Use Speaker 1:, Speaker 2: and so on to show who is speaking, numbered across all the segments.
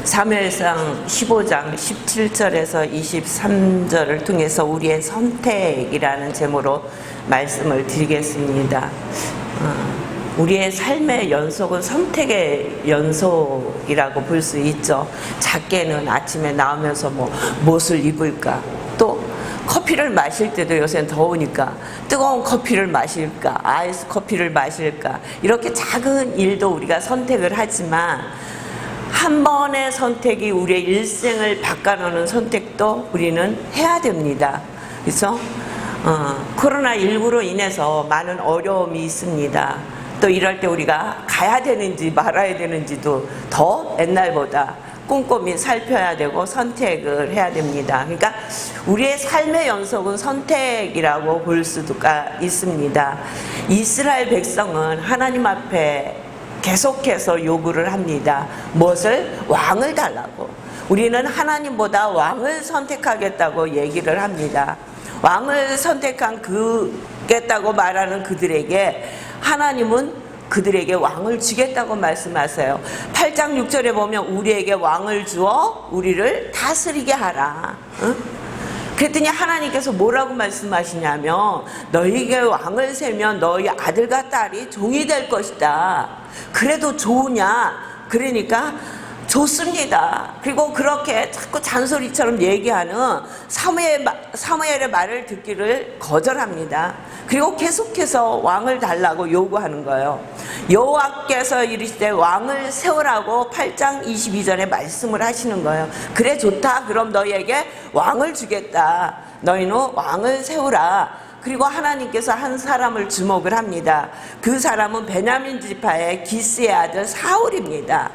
Speaker 1: 사무엘상 15장 17절에서 23절을 통해서 우리의 선택이라는 제목으로 말씀을 드리겠습니다. 우리의 삶의 연속은 선택의 연속이라고 볼 수 있죠. 작게는 아침에 나오면서 무엇을 입을까, 또 커피를 마실 때도 요새는 더우니까 뜨거운 커피를 마실까, 아이스 커피를 마실까, 이렇게 작은 일도 우리가 선택을 하지만 한 번의 선택이 우리의 일생을 바꿔놓는 선택도 우리는 해야 됩니다. 그래서 코로나19로 인해서 많은 어려움이 있습니다. 또 이럴 때 우리가 가야 되는지 말아야 되는지도 더 옛날보다 꼼꼼히 살펴야 되고 선택을 해야 됩니다. 그러니까 우리의 삶의 연속은 선택이라고 볼 수가 있습니다. 이스라엘 백성은 하나님 앞에 계속해서 요구를 합니다. 무엇을? 왕을 달라고. 우리는 하나님보다 왕을 선택하겠다고 얘기를 합니다. 왕을 선택한 그겠다고 말하는 그들에게 하나님은 그들에게 왕을 주겠다고 말씀하세요. 8장 6절에 보면 우리에게 왕을 주어 우리를 다스리게 하라. 응? 그랬더니 하나님께서 뭐라고 말씀하시냐면 너희에게 왕을 세면 너희 아들과 딸이 종이 될 것이다. 그래도 좋으냐? 그러니까 좋습니다. 그리고 그렇게 자꾸 잔소리처럼 얘기하는 사무엘의 말을 듣기를 거절합니다. 그리고 계속해서 왕을 달라고 요구하는 거예요. 여호와께서 이르시되 왕을 세우라고 8장 22절에 말씀을 하시는 거예요. 그래 좋다. 그럼 너희에게 왕을 주겠다. 너희는 왕을 세우라. 그리고 하나님께서 한 사람을 주목을 합니다. 그 사람은 베냐민 지파의 기스의 아들 사울입니다.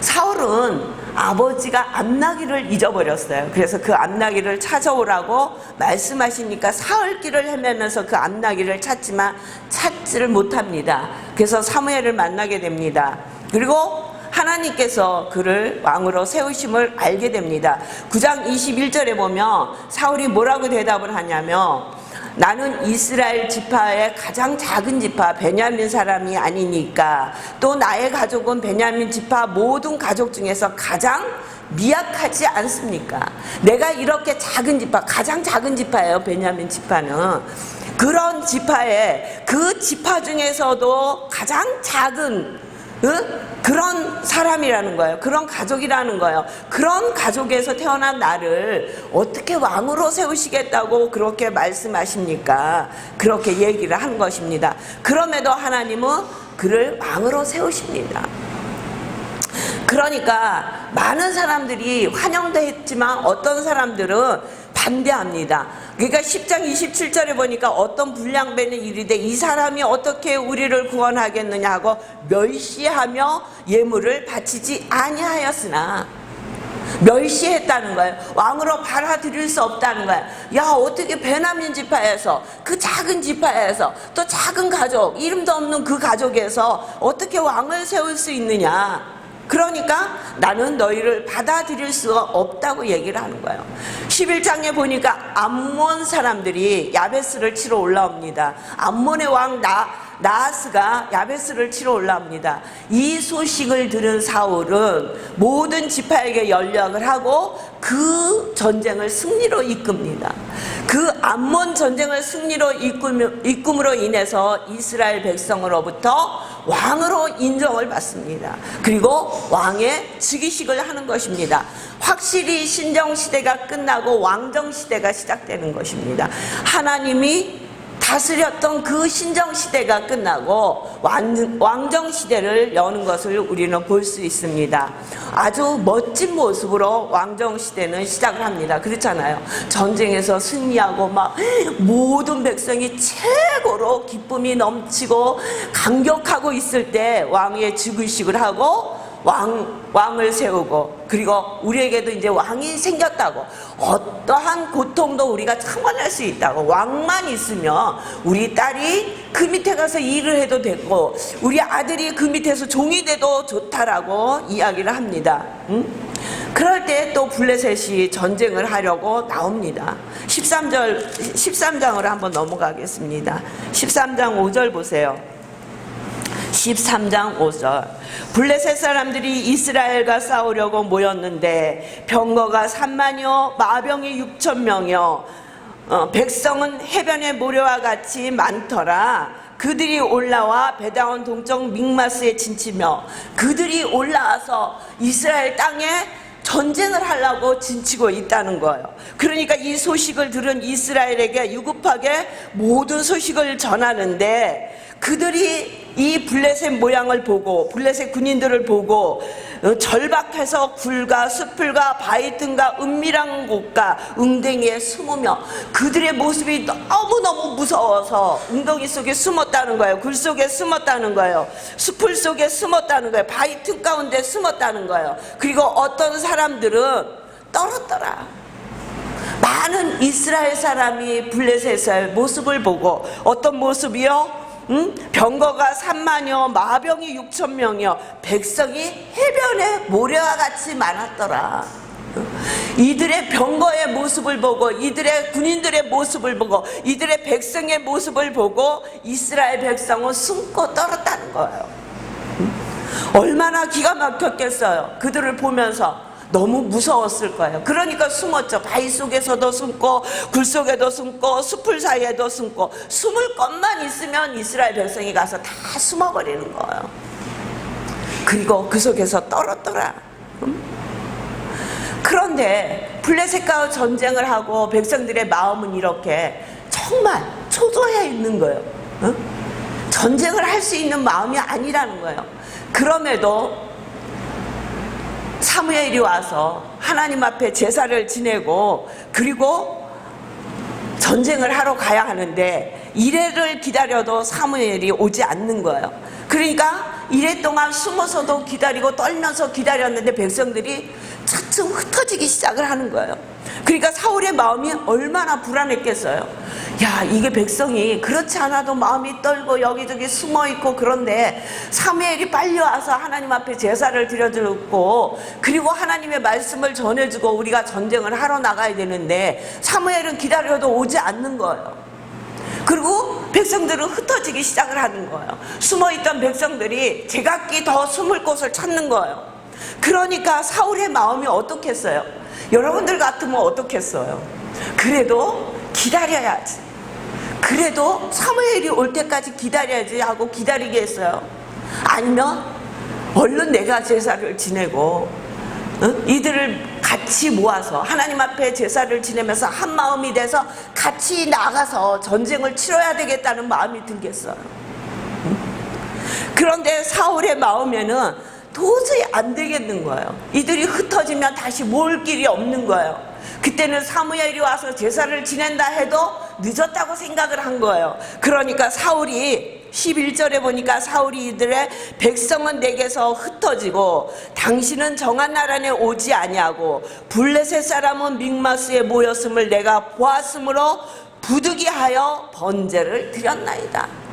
Speaker 1: 사울은 아버지가 암나귀를 잊어버렸어요. 그래서 그 암나귀를 찾아오라고 말씀하시니까 사흘길을 헤매면서 그 암나귀를 찾지만 찾지를 못합니다. 그래서 사무엘을 만나게 됩니다. 그리고 하나님께서 그를 왕으로 세우심을 알게 됩니다. 9장 21절에 보면 사울이 뭐라고 대답을 하냐면 나는 이스라엘 지파의 가장 작은 지파 베냐민 사람이 아니니까, 또 나의 가족은 베냐민 지파 모든 가족 중에서 가장 미약하지 않습니까? 내가 이렇게 작은 지파, 가장 작은 지파예요. 베냐민 지파는 그런 지파에, 그 지파 중에서도 가장 작은 그런 사람이라는 거예요. 그런 가족이라는 거예요. 그런 가족에서 태어난 나를 어떻게 왕으로 세우시겠다고 그렇게 말씀하십니까? 그렇게 얘기를 한 것입니다. 그럼에도 하나님은 그를 왕으로 세우십니다. 그러니까 많은 사람들이 환영도 했지만 어떤 사람들은 반대합니다. 그러니까 10장 27절에 보니까 어떤 불량배는 이르되 이 사람이 어떻게 우리를 구원하겠느냐 하고 멸시하며 예물을 바치지 아니하였으나, 멸시했다는 거예요. 왕으로 받아들일 수 없다는 거예요. 야, 어떻게 베냐민 지파에서, 그 작은 지파에서, 또 작은 가족, 이름도 없는 그 가족에서 어떻게 왕을 세울 수 있느냐. 그러니까 나는 너희를 받아들일 수가 없다고 얘기를 하는 거예요. 11장에 보니까 암몬 사람들이 야베스를 치러 올라옵니다. 암몬의 왕 나하스가 야베스를 치러 올라옵니다. 이 소식을 들은 사울은 모든 지파에게 연락을 하고 그 전쟁을 승리로 이끕니다. 그 암몬 전쟁을 승리로 이꿈으로 인해서 이스라엘 백성으로부터 왕으로 인정을 받습니다. 그리고 왕의 즉위식을 하는 것입니다. 확실히 신정시대가 끝나고 왕정시대가 시작되는 것입니다. 하나님이 다스렸던 그 신정시대가 끝나고 왕정시대를 여는 것을 우리는 볼 수 있습니다. 아주 멋진 모습으로 왕정시대는 시작을 합니다. 그렇잖아요. 전쟁에서 승리하고 막 모든 백성이 최고로 기쁨이 넘치고 감격하고 있을 때 왕의 즉위식을 하고 왕을 세우고, 그리고 우리에게도 이제 왕이 생겼다고, 어떠한 고통도 우리가 참아낼 수 있다고, 왕만 있으면 우리 딸이 그 밑에 가서 일을 해도 되고 우리 아들이 그 밑에서 종이 돼도 좋다라고 이야기를 합니다. 그럴 때 또 블레셋이 전쟁을 하려고 나옵니다. 13장으로 한번 넘어가겠습니다. 13장 5절 보세요. 13장 5절. 블레셋 사람들이 이스라엘과 싸우려고 모였는데 병거가 3만여 마병이 6천 명이요 백성은 해변의 모래와 같이 많더라. 그들이 올라와 베다온 동쪽 믹마스에 진치며, 그들이 올라와서 이스라엘 땅에 전쟁을 하려고 진치고 있다는 거예요. 그러니까 이 소식을 들은 이스라엘에게 유급하게 모든 소식을 전하는데, 그들이 이 블레셋 모양을 보고 블레셋 군인들을 보고 절박해서 굴과 숲을과 바위 틈과 은밀한 곳과 웅덩이에 숨으며, 그들의 모습이 너무너무 무서워서 웅덩이 속에 숨었다는 거예요. 굴 속에 숨었다는 거예요. 숲을 속에 숨었다는 거예요. 바위 틈 가운데 숨었다는 거예요. 그리고 어떤 사람들은 떨었더라. 많은 이스라엘 사람이 블레셋의 모습을 보고, 어떤 모습이요? 병거가 3만여 마병이 6천 명이요 백성이 해변에 모래와 같이 많았더라. 이들의 병거의 모습을 보고, 이들의 군인들의 모습을 보고, 이들의 백성의 모습을 보고 이스라엘 백성은 숨고 떨었다는 거예요. 얼마나 기가 막혔겠어요. 그들을 보면서 너무 무서웠을 거예요. 그러니까 숨었죠. 바위 속에서도 숨고 굴 속에도 숨고 숲을 사이에도 숨고, 숨을 것만 있으면 이스라엘 백성이 가서 다 숨어버리는 거예요. 그리고 그 속에서 떨었더라. 그런데 블레셋과 전쟁을 하고 백성들의 마음은 이렇게 정말 초조해 있는 거예요. 전쟁을 할 수 있는 마음이 아니라는 거예요. 그럼에도 사무엘이 와서 하나님 앞에 제사를 지내고 그리고 전쟁을 하러 가야 하는데, 이래를 기다려도 사무엘이 오지 않는 거예요. 그러니까 이래 동안 숨어서도 기다리고 떨면서 기다렸는데 백성들이 차츰 흩어지기 시작을 하는 거예요. 그러니까 사울의 마음이 얼마나 불안했겠어요. 야, 이게 백성이 그렇지 않아도 마음이 떨고 여기저기 숨어있고, 그런데 사무엘이 빨리 와서 하나님 앞에 제사를 드려주고 그리고 하나님의 말씀을 전해주고 우리가 전쟁을 하러 나가야 되는데 사무엘은 기다려도 오지 않는 거예요. 그리고 백성들은 흩어지기 시작을 하는 거예요. 숨어있던 백성들이 제각기 더 숨을 곳을 찾는 거예요. 그러니까 사울의 마음이 어떻겠어요? 여러분들 같으면 어떻겠어요? 그래도 기다려야지, 그래도 사무엘이 올 때까지 기다려야지 하고 기다리게 했어요. 아니면 얼른 내가 제사를 지내고 이들을 같이 모아서 하나님 앞에 제사를 지내면서 한 마음이 돼서 같이 나가서 전쟁을 치러야 되겠다는 마음이 들겠어요. 그런데 사울의 마음에는 도저히 안 되겠는 거예요. 이들이 흩어지면 다시 모을 길이 없는 거예요. 그때는 사무엘이 와서 제사를 지낸다 해도 늦었다고 생각을 한 거예요. 그러니까 사울이 11절에 보니까 사울이 이들의 백성은 내게서 흩어지고 당신은 정한 나라에 오지 아니하고 블레셋 사람은 믹마스에 모였음을 내가 보았으므로 부득이하여 번제를 드렸나이다.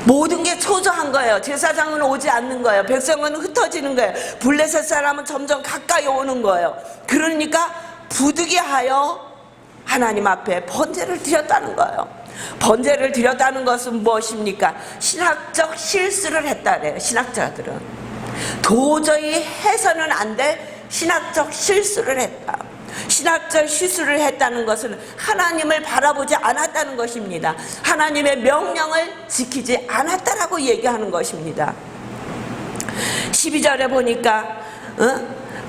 Speaker 1: 모든 게 초조한 거예요. 제사장은 오지 않는 거예요. 백성은 흩어지는 거예요. 블레셋 사람은 점점 가까이 오는 거예요. 그러니까 부득이하여 하나님 앞에 번제를 드렸다는 거예요. 번제를 드렸다는 것은 무엇입니까? 신학적 실수를 했다래요. 신학자들은 도저히 해서는 안 될 신학적 실수를 했다. 신학적 실수를 했다는 것은 하나님을 바라보지 않았다는 것입니다. 하나님의 명령을 지키지 않았다라고 얘기하는 것입니다. 12절에 보니까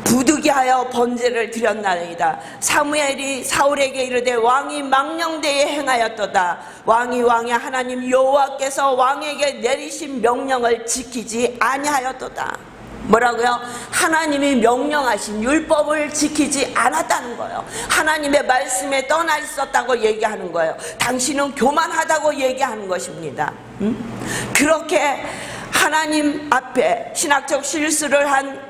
Speaker 1: 부득이하여 번제를 드렸나이다. 사무엘이 사울에게 이르되 왕이 망령되이 행하였도다. 왕이 왕의 하나님 여호와께서 왕에게 내리신 명령을 지키지 아니하였도다. 뭐라고요? 하나님이 명령하신 율법을 지키지 않았다는 거예요. 하나님의 말씀에 떠나 있었다고 얘기하는 거예요. 당신은 교만하다고 얘기하는 것입니다. 그렇게 하나님 앞에 신학적 실수를 한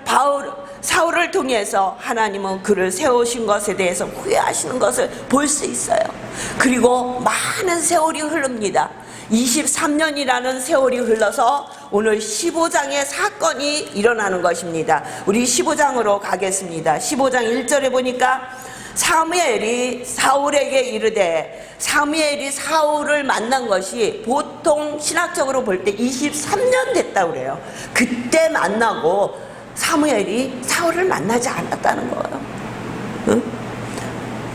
Speaker 1: 사울을 통해서 하나님은 그를 세우신 것에 대해서 후회하시는 것을 볼 수 있어요. 그리고 많은 세월이 흐릅니다. 23년이라는 세월이 흘러서 오늘 15장의 사건이 일어나는 것입니다. 우리 15장으로 가겠습니다. 15장 1절에 보니까 사무엘이 사울에게 이르되, 사무엘이 사울을 만난 것이 보통 신학적으로 볼 때 23년 됐다고 그래요. 그때 만나고 사무엘이 사울을 만나지 않았다는 거예요. 응?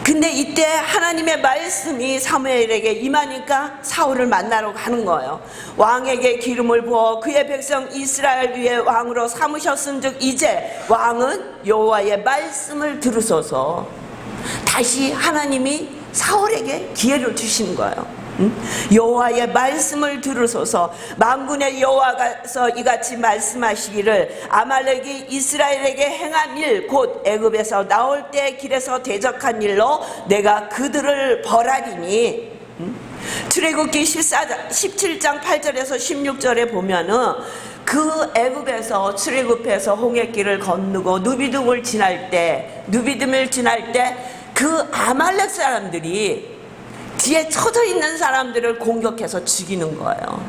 Speaker 1: 근데 이때 하나님의 말씀이 사무엘에게 임하니까 사울을 만나러 가는 거예요. 왕에게 기름을 부어 그의 백성 이스라엘 위에 왕으로 삼으셨은즉 이제 왕은 여호와의 말씀을 들으소서. 다시 하나님이 사울에게 기회를 주시는 거예요. 여호와의 말씀을 들으소서. 만군의 여호와께서 이같이 말씀하시기를 아말렉이 이스라엘에게 행한 일 곧 애굽에서 나올 때 길에서 대적한 일로 내가 그들을 벌하리니. 출애굽기 17장 8절에서 16절에 보면은 그 애굽에서 출애굽해서 홍해길을 건너고 누비딤을 지날 때 그 아말렉 사람들이 뒤에 쳐져 있는 사람들을 공격해서 죽이는 거예요.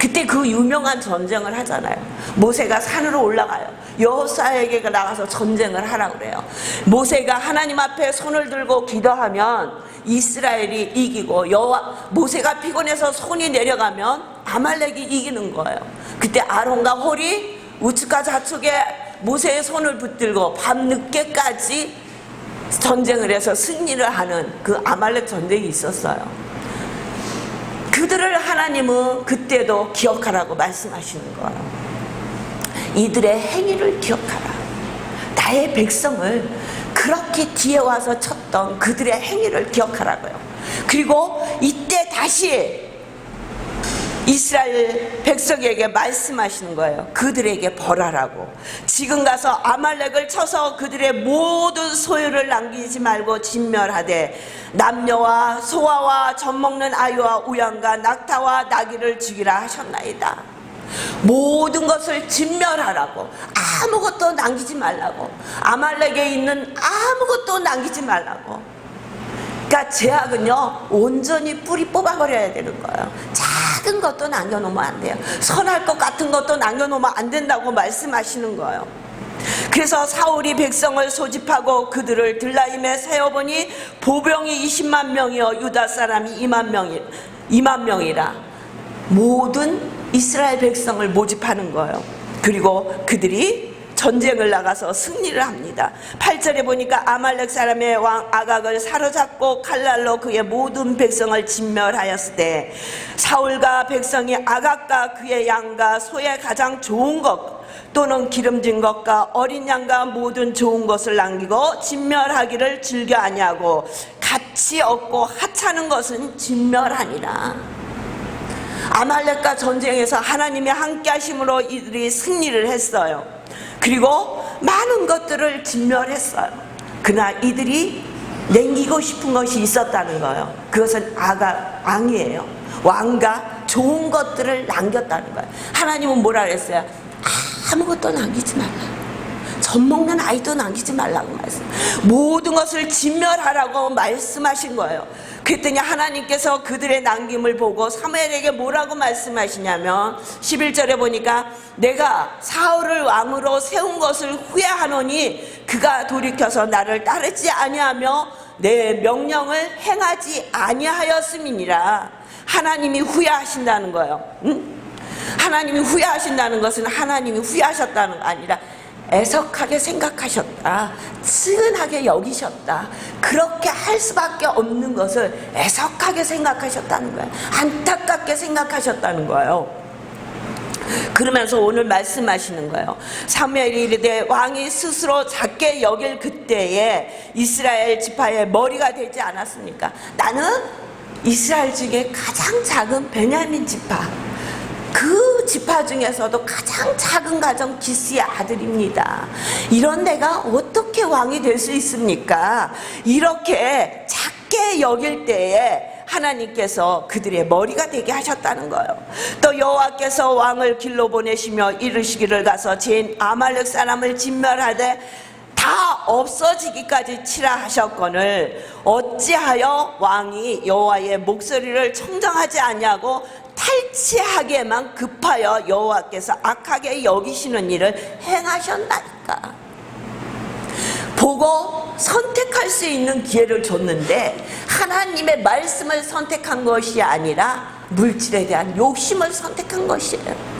Speaker 1: 그때 그 유명한 전쟁을 하잖아요. 모세가 산으로 올라가요. 여호수아에게 나가서 전쟁을 하라고 그래요. 모세가 하나님 앞에 손을 들고 기도하면 이스라엘이 이기고, 모세가 피곤해서 손이 내려가면 아말렉이 이기는 거예요. 그때 아론과 홀이 우측과 좌측에 모세의 손을 붙들고 밤늦게까지 전쟁을 해서 승리를 하는 그 아말렉 전쟁이 있었어요. 그들을 하나님은 그때도 기억하라고 말씀하시는 거예요. 이들의 행위를 기억하라. 나의 백성을 그렇게 뒤에 와서 쳤던 그들의 행위를 기억하라고요. 그리고 이때 다시 이스라엘 백성에게 말씀하시는 거예요. 그들에게 벌하라고. 지금 가서 아말렉을 쳐서 그들의 모든 소유를 남기지 말고 진멸하되 남녀와 소아와 젖먹는 아이와 우양과 낙타와 나귀를 죽이라 하셨나이다. 모든 것을 진멸하라고. 아무것도 남기지 말라고. 아말렉에 있는 아무것도 남기지 말라고. 그러니까 죄악은요, 온전히 뿌리 뽑아버려야 되는 거예요. 작은 것도 남겨놓으면 안 돼요. 선할 것 같은 것도 남겨놓으면 안 된다고 말씀하시는 거예요. 그래서 사울이 백성을 소집하고 그들을 들라임에 세어보니 보병이 20만 명이요 유다 사람이 2만 명이라. 모든 이스라엘 백성을 모집하는 거예요. 그리고 그들이 전쟁을 나가서 승리를 합니다. 8절에 보니까 아말렉 사람의 왕 아각을 사로잡고 칼날로 그의 모든 백성을 진멸하였을 때 사울과 백성이 아각과 그의 양과 소의 가장 좋은 것 또는 기름진 것과 어린 양과 모든 좋은 것을 남기고 진멸하기를 즐겨 아니하고 같이 얻고 하찮은 것은 진멸하니라. 아말렉과 전쟁에서 하나님의 함께 하심으로 이들이 승리를 했어요. 그리고 많은 것들을 진멸했어요. 그러나 이들이 남기고 싶은 것이 있었다는 거예요. 그것은 왕이에요. 왕과 좋은 것들을 남겼다는 거예요. 하나님은 뭐라 그랬어요? 아무것도 남기지 말라. 젖먹는 아이도 남기지 말라고 말씀. 모든 것을 진멸하라고 말씀하신 거예요. 그랬더니 하나님께서 그들의 남김을 보고 사무엘에게 뭐라고 말씀하시냐면 11절에 보니까 내가 사울을 왕으로 세운 것을 후회하노니 그가 돌이켜서 나를 따르지 아니하며 내 명령을 행하지 아니하였음이니라. 하나님이 후회하신다는 거예요. 응? 하나님이 후회하신다는 것은 하나님이 후회하셨다는 거 아니라 애석하게 생각하셨다. 측은하게 여기셨다. 그렇게 할 수밖에 없는 것을 애석하게 생각하셨다는 거예요. 안타깝게 생각하셨다는 거예요. 그러면서 오늘 말씀하시는 거예요. 사무엘이 이르되 왕이 스스로 작게 여길 그때에 이스라엘 지파의 머리가 되지 않았습니까? 나는 이스라엘 중에 가장 작은 베냐민 지파, 그 지파 중에서도 가장 작은 가정 기스의 아들입니다. 이런 내가 어떻게 왕이 될 수 있습니까? 이렇게 작게 여길 때에 하나님께서 그들의 머리가 되게 하셨다는 거예요. 또 여호와께서 왕을 길로 보내시며 이르시기를 가서 진 아말렉 사람을 진멸하되 다 없어지기까지 치라 하셨거늘 어찌하여 왕이 여호와의 목소리를 청정하지 아니하고 탈취하기에만 급하여 여호와께서 악하게 여기시는 일을 행하셨나이까. 보고 선택할 수 있는 기회를 줬는데 하나님의 말씀을 선택한 것이 아니라 물질에 대한 욕심을 선택한 것이에요.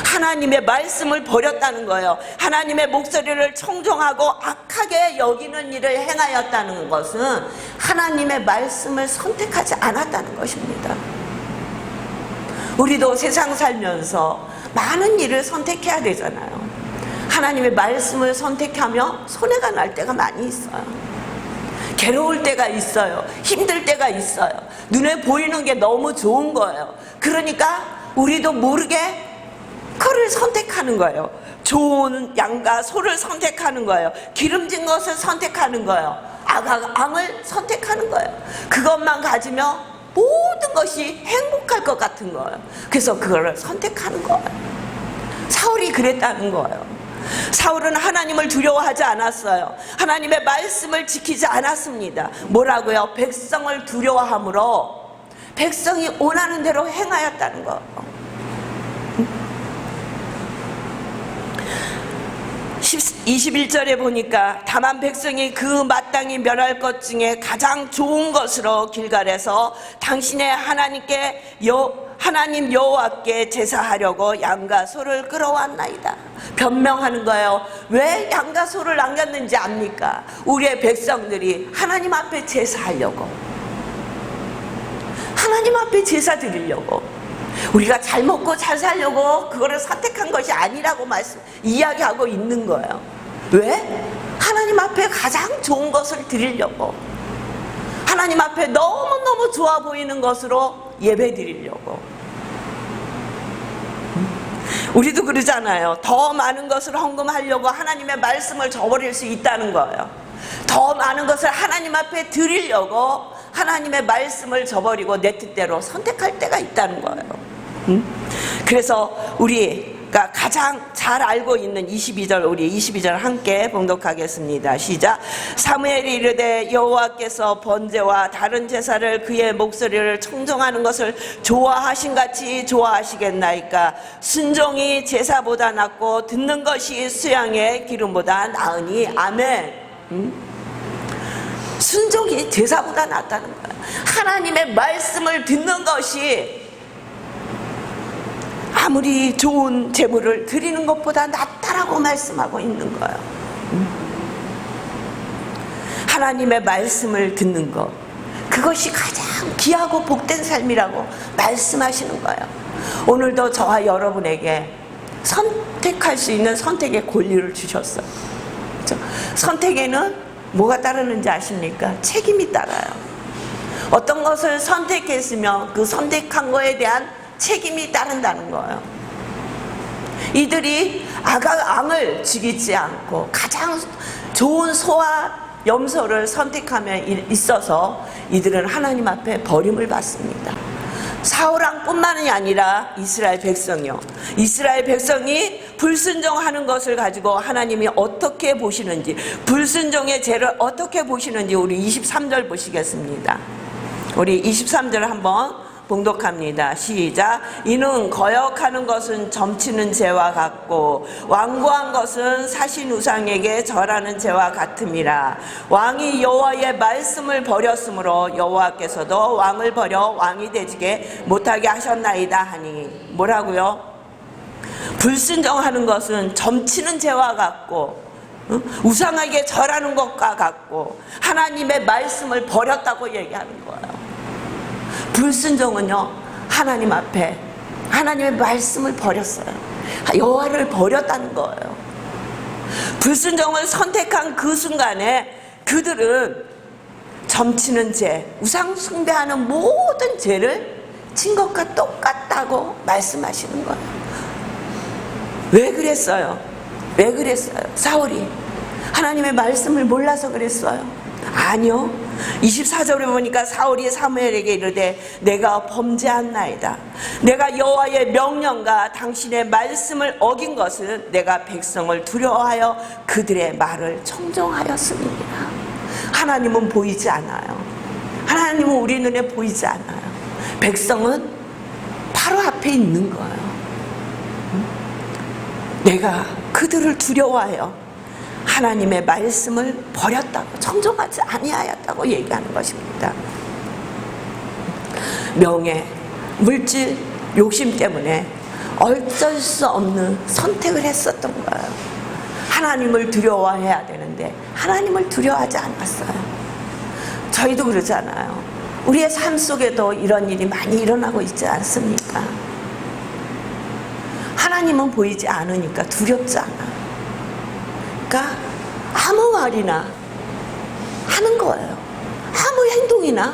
Speaker 1: 하나님의 말씀을 버렸다는 거예요. 하나님의 목소리를 청종하고 악하게 여기는 일을 행하였다는 것은 하나님의 말씀을 선택하지 않았다는 것입니다. 우리도 세상 살면서 많은 일을 선택해야 되잖아요. 하나님의 말씀을 선택하며 손해가 날 때가 많이 있어요. 괴로울 때가 있어요. 힘들 때가 있어요. 눈에 보이는 게 너무 좋은 거예요. 그러니까 우리도 모르게 그를 선택하는 거예요. 좋은 양과 소를 선택하는 거예요. 기름진 것을 선택하는 거예요. 악을 선택하는 거예요. 그것만 가지면 모든 것이 행복할 것 같은 거예요. 그래서 그거를 선택하는 거예요. 사울이 그랬다는 거예요. 사울은 하나님을 두려워하지 않았어요. 하나님의 말씀을 지키지 않았습니다. 뭐라고요? 백성을 두려워함으로 백성이 원하는 대로 행하였다는 거예요. 21절에 보니까 다만 백성이 그 마땅히 멸할 것 중에 가장 좋은 것으로 길갈에서 당신의 하나님 여호와께 제사하려고 양과 소를 끌어왔나이다. 변명하는 거예요. 왜 양과 소를 남겼는지 압니까? 우리의 백성들이 하나님 앞에 제사하려고, 하나님 앞에 제사 드리려고, 우리가 잘 먹고 잘 살려고 그거를 선택한 것이 아니라고 이야기하고 있는 거예요. 왜? 하나님 앞에 가장 좋은 것을 드리려고, 하나님 앞에 너무너무 좋아 보이는 것으로 예배 드리려고. 우리도 그러잖아요. 더 많은 것을 헌금하려고 하나님의 말씀을 저버릴 수 있다는 거예요. 더 많은 것을 하나님 앞에 드리려고 하나님의 말씀을 저버리고 내 뜻대로 선택할 때가 있다는 거예요. 그래서 우리가 가장 잘 알고 있는 22절, 우리 22절 함께 봉독하겠습니다. 시작. 사무엘이 이르되 여호와께서 번제와 다른 제사를 그의 목소리를 청정하는 것을 좋아하신 같이 좋아하시겠나이까. 순종이 제사보다 낫고 듣는 것이 수양의 기름보다 나으니. 아멘. 순종이 제사보다 낫다는 거예요. 하나님의 말씀을 듣는 것이 아무리 좋은 제물을 드리는 것보다 낫다라고 말씀하고 있는 거예요. 하나님의 말씀을 듣는 것, 그것이 가장 귀하고 복된 삶이라고 말씀하시는 거예요. 오늘도 저와 여러분에게 선택할 수 있는 선택의 권리를 주셨어요. 그렇죠? 선택에는 뭐가 따르는지 아십니까? 책임이 따라요. 어떤 것을 선택했으면 그 선택한 거에 대한 책임이 따른다는 거예요. 이들이 악을 죽이지 않고 가장 좋은 소와 염소를 선택함에 있어서 이들은 하나님 앞에 버림을 받습니다. 사울왕뿐만이 아니라 이스라엘 백성이요. 이스라엘 백성이 불순종하는 것을 가지고 하나님이 어떻게 보시는지, 불순종의 죄를 어떻게 보시는지 우리 23절 보시겠습니다. 우리 23절 한번 봉독합니다. 시작. 이는 거역하는 것은 점치는 죄와 같고 완고한 것은 사신 우상에게 절하는 죄와 같음이라. 왕이 여호와의 말씀을 버렸으므로 여호와께서도 왕을 버려 왕이 되지게 못하게 하셨나이다 하니. 뭐라고요? 불순종하는 것은 점치는 죄와 같고 우상에게 절하는 것과 같고 하나님의 말씀을 버렸다고 얘기하는 거예요. 불순종은요, 하나님 앞에 하나님의 말씀을 버렸어요. 여호와를 버렸다는 거예요. 불순종을 선택한 그 순간에 그들은 점치는 죄, 우상 숭배하는 모든 죄를 진 것과 똑같다고 말씀하시는 거예요. 왜 그랬어요? 왜 그랬어요? 사울이 하나님의 말씀을 몰라서 그랬어요? 아니요. 24절에 보니까 사울이 사무엘에게 이르되 내가 범죄한나이다. 내가 여호와의 명령과 당신의 말씀을 어긴 것은 내가 백성을 두려워하여 그들의 말을 청종하였음이니라. 하나님은 보이지 않아요. 하나님은 우리 눈에 보이지 않아요. 백성은 바로 앞에 있는 거예요. 내가 그들을 두려워하여 하나님의 말씀을 버렸다고, 청종하지 아니하였다고 얘기하는 것입니다. 명예, 물질, 욕심 때문에 어쩔 수 없는 선택을 했었던 거예요. 하나님을 두려워해야 되는데 하나님을 두려워하지 않았어요. 저희도 그러잖아요. 우리의 삶 속에도 이런 일이 많이 일어나고 있지 않습니까? 하나님은 보이지 않으니까 두렵지 않아요. 그러니까 아무 말이나 하는 거예요. 아무 행동이나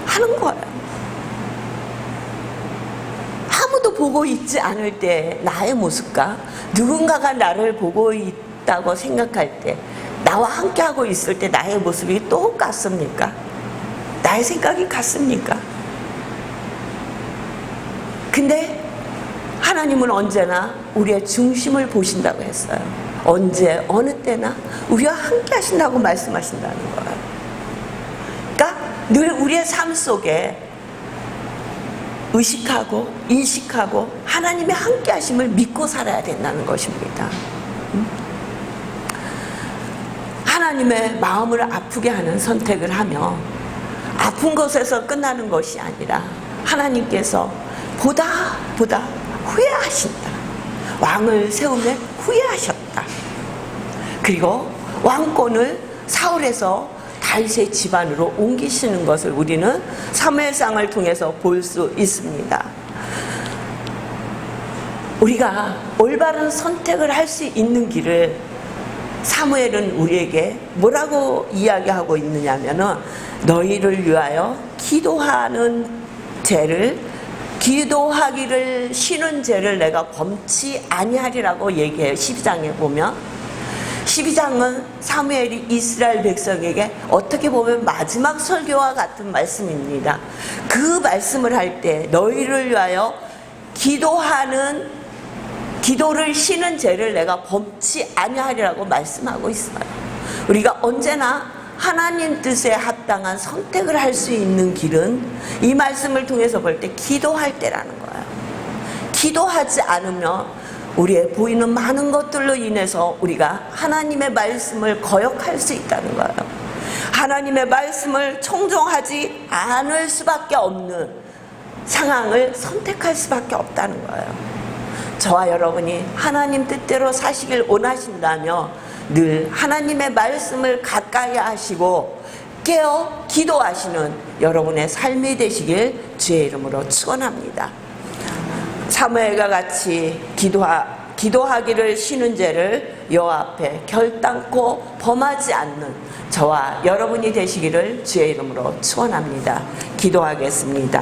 Speaker 1: 하는 거예요. 아무도 보고 있지 않을 때 나의 모습과 누군가가 나를 보고 있다고 생각할 때, 나와 함께하고 있을 때 나의 모습이 똑같습니까? 나의 생각이 같습니까? 근데 하나님은 언제나 우리의 중심을 보신다고 했어요. 언제 어느 때나 우리와 함께 하신다고 말씀하신다는 거예요. 그러니까 늘 우리의 삶 속에 의식하고 인식하고 하나님의 함께 하심을 믿고 살아야 된다는 것입니다. 하나님의 마음을 아프게 하는 선택을 하며 아픈 것에서 끝나는 것이 아니라 하나님께서 보다 후회하신다. 왕을 세우면 후회하셨다. 그리고 왕권을 사울에서 다윗의 집안으로 옮기시는 것을 우리는 사무엘상을 통해서 볼 수 있습니다. 우리가 올바른 선택을 할 수 있는 길을 사무엘은 우리에게 뭐라고 이야기하고 있느냐면은 너희를 위하여 기도하는 죄를, 기도하기를 쉬는 죄를 내가 범치 아니하리라고 얘기해요. 12장에 보면 12장은 사무엘이 이스라엘 백성에게 어떻게 보면 마지막 설교와 같은 말씀입니다. 그 말씀을 할 때 너희를 위하여 기도를 쉬는 죄를 내가 범치 아니하리라고 말씀하고 있어요. 우리가 언제나 하나님 뜻에 합당한 선택을 할 수 있는 길은 이 말씀을 통해서 볼 때 기도할 때라는 거예요. 기도하지 않으면 우리의 보이는 많은 것들로 인해서 우리가 하나님의 말씀을 거역할 수 있다는 거예요. 하나님의 말씀을 청종하지 않을 수밖에 없는 상황을 선택할 수밖에 없다는 거예요. 저와 여러분이 하나님 뜻대로 사시길 원하신다면 늘 하나님의 말씀을 가까이 하시고 깨어 기도하시는 여러분의 삶이 되시길 주의 이름으로 축원합니다. 사무엘과 같이 기도하기를 쉬는 죄를 여호와 앞에 결단코 범하지 않는 저와 여러분이 되시기를 주의 이름으로 축원합니다. 기도하겠습니다.